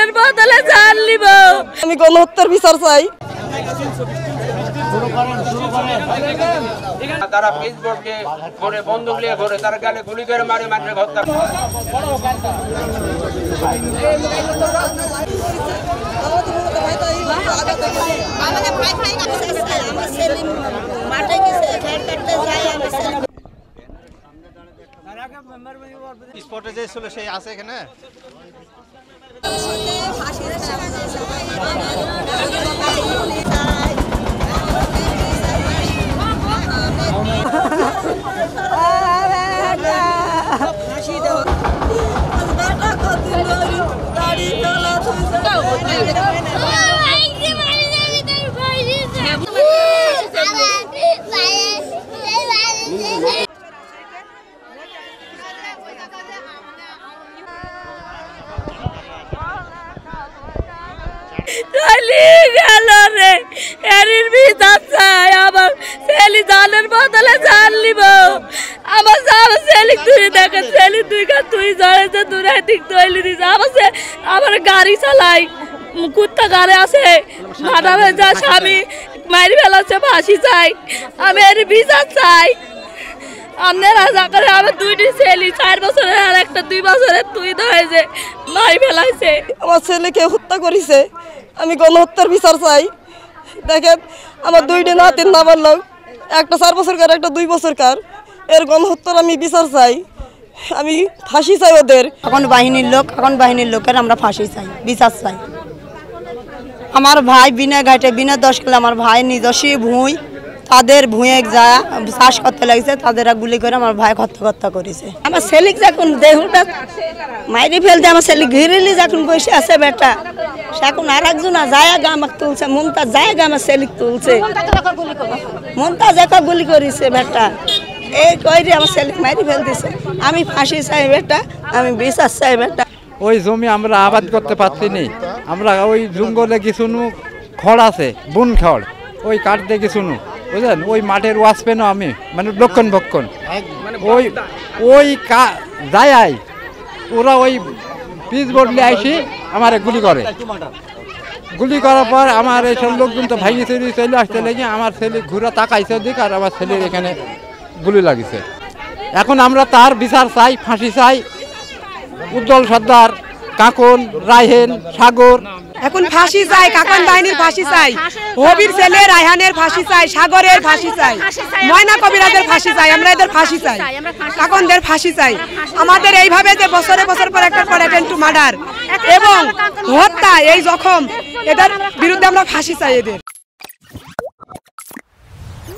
জানের বদলে জান নিব। আমি গণহত্যার বিচার চাই। তারা ফেসবুকে ঘুরে বন্দুক নিয়ে ঘুরে তারা গালে গুলি করে মারে মানুষের হত্যা স্পটে যে ছিল সেই আছে এখানে জানের বদলে জান নিব। আমার ছেলে তুই দেখে ছেলে তুই জানে দূরে দিক তৈরি দিছে। আমার গাড়ি চালাই কুত্তা গাড়ি আছে ভাড়া হয়ে যা স্বামী মারি ফেলাচ্ছে ফাঁসি চাই। আমি এর বিচার চাই। আপনারা যা করে আমার দুইটি ছেলে 4 বছরের আর একটা 2 বছরের তুই ধরেছে মারি ফেলাইছে। আমার ছেলেকে হত্যা করেছে। আমি গণহত্যার বিচার চাই। দেখেন আমার 2টি নাতির নামের লোক, একটা 4 বছরকার একটা 2 বছরকার, এর গণহত্যার আমি বিচার চাই। আমি ফাঁসি চাই ওদের। এখন বাহিনীর লোকের আমরা ফাঁসি চাই, বিচার চাই। আমার ভাই বিনা ঘাটে বিনা দশ কিলো আমার ভাই নিজস্ব ভুঁই, তাদের ভুঁয়ে যা চাষ করতে লাগছে তাদের গুলি করে আমার ভাই হত্যা করেছে। আমার ছেলেক যখন দেহটা মাইরে ফেলতে আমার ছেলে ঘিরেলি যখন বসে আছে বেটা, সে এখন আর একজন জায়গা আমাকে তুলছে, মমতাজ জায়গা আমার ছেলেক তুলছে, মমতাজ একা গুলি করেছে বেটা। এই কইরে আমার ছেলেক মাইরে ফেলতেছে। আমি ফাঁসি চাই বেটা, আমি বিচার চাই বেটা। ওই জমি আমরা আবাদ করতে পারছি নি। আমরা ওই জঙ্গলে কিছু খড় আছে, বুন খড়, ওই কাটতে কিছু বুঝলেন। ওই মাঠের ওয়াশপেনও আমি মানে লক্ষণ ভক্ষণ ওই যায় ওরা ওই পিচ বদলে আসি আমার গুলি করে। গুলি করার পর আমার এইসব লোকজন তো ভাঙি চলে আসতে লেগে আমার ছেলে ঘুরে তাকাইছে দিক আর আমার ছেলের এখানে গুলি লাগিছে। এখন আমরা তার বিচার চাই, ফাঁসি চাই। উজ্জ্বল সর্দার, কাকন, রায়হান, সাগর, এখন ফাঁসি চাই, কাকন বাহিনীর ফাঁসি চাই, হবির ছেলে রায়হানের ফাঁসি চাই, সাগরের ফাঁসি চাই, ময়না কবিরাজের ফাঁসি চাই, আমরা এদের ফাঁসি চাই, কাকনদের ফাঁসি চাই। আমাদের এইভাবে যে বছরে বছর পর একটা মার্ডার এবং হত্যা, এই জখম, এদের বিরুদ্ধে আমরা ফাঁসি চাই এদের।